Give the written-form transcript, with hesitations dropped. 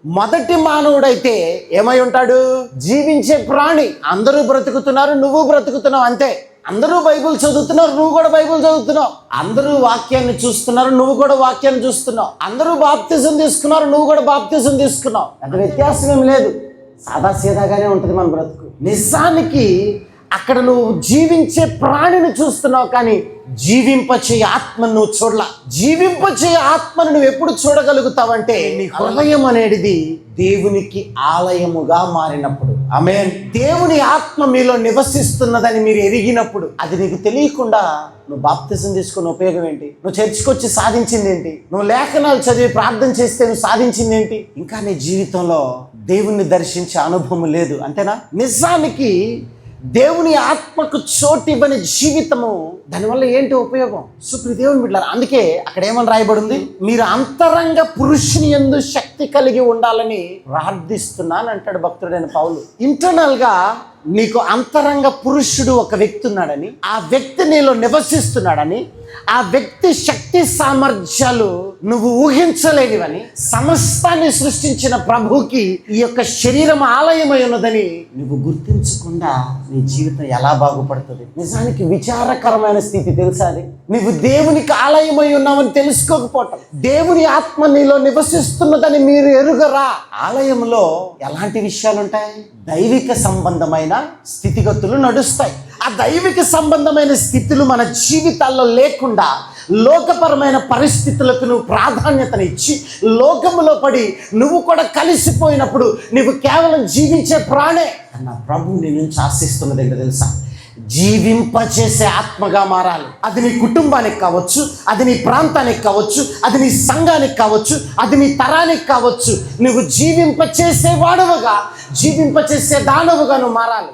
మొదటి మానవుడైతే ఏమై ఉంటాడు? జీవించే ప్రాణి. అందరూ బ్రతుకుతున్నారు, నువ్వు బ్రతుకుతున్నావు, అంతే. అందరూ బైబిల్ చదువుతున్నారు, నువ్వు కూడా బైబిల్ చదువుతున్నావు. అందరూ వాక్యాన్ని చూస్తున్నారు, నువ్వు కూడా వాక్యాన్ని చూస్తున్నావు. అందరూ బాప్తిజం తీసుకున్నారు, నువ్వు కూడా బాప్తిజం తీసుకున్నావు. అంత వ్యత్యాసం ఏం లేదు, సాదాసీదాగానే ఉంటుంది మన బ్రతుకు. నిజానికి అక్కడ నువ్వు జీవించే ప్రాణిని చూస్తున్నావు, కానీ జీవింపచేయ ఆత్మను నువ్వు చూడలా. జీవింపచేయ ఆత్మను నువ్వు ఎప్పుడు చూడగలుగుతావంటే నీ హృదయం అనేది దేవునికి ఆలయముగా మారినప్పుడు. ఆమేన్. దేవుని ఆత్మ మీలో నివసిస్తున్నదని మీరు ఎరిగినప్పుడు, అది నీకు తెలియకుండా నువ్వు బాప్తిజం తీసుకున్న ఉపయోగం ఏంటి? నువ్వు చర్చికి వచ్చి సాధించింది ఏంటి? నువ్వు లేఖనాలు చదివి ప్రార్థన చేస్తే నువ్వు సాధించింది ఏంటి? ఇంకా నీ జీవితంలో దేవుణ్ణి దర్శించే అనుభవం లేదు, అంతేనా? నిజానికి దేవుని ఆత్మకు చోటు ఇవ్వని జీవితము, దానివల్ల ఏంటి ఉపయోగం? దేవుని బిడ్డలారా, అందుకే అక్కడ ఏమని రాయబడింది? మీరు అంతరంగ పురుషుని యందు శక్తి కలిగి ఉండాలని ప్రార్థిస్తున్నాను అంటాడు భక్తుడైన పౌలు. ఇంటర్నల్ గా నీకు అంతరంగ పురుషుడు ఒక వ్యక్తి ఉన్నాడని, ఆ వ్యక్తి నీలో నివసిస్తున్నాడని, ఆ వ్యక్తి శక్తి సామర్థ్యాలు నువ్వు ఊహించలేనివని, సమస్తాన్ని సృష్టించిన ప్రభుకి ఈ యొక్క శరీరం ఆలయమై ఉన్నదని నువ్వు గుర్తించకుండా నీ జీవితం ఎలా బాగుపడుతుంది? నిజానికి విచారకరమైన స్థితి తెలుసా అది? నువ్వు దేవునికి ఆలయమై ఉన్నావని తెలుసుకోకపోవటం. దేవుని ఆత్మ నీలో నివసిస్తున్నదని మీరు ఎరుగరా? ఆలయంలో ఎలాంటి విషయాలు ఉంటాయి? దైవిక సంబంధమైన స్థితిగతులు నడుస్తాయి. ఆ దైవిక సంబంధమైన స్థితులు మన జీవితాల్లో లేకుండా లోకపరమైన పరిస్థితులకు నువ్వు ప్రాధాన్యతనిచ్చి లోకములో పడి నువ్వు కూడా కలిసిపోయినప్పుడు నువ్వు కేవలం జీవించే ప్రాణే అన్న ప్రభు నీ నుంచి ఆశిస్తున్నది ఏంటో తెలుసా? జీవింపచేసే ఆత్మగా మారాలి. అది నీ కుటుంబానికి కావచ్చు, అది నీ ప్రాంతానికి కావచ్చు, అది నీ సంఘానికి కావచ్చు, అది నీ తరానికి కావచ్చు. నువ్వు జీవింపచేసే వాడవుగా, జీవింపచేసే దానవుగా నువ్వు మారాలి.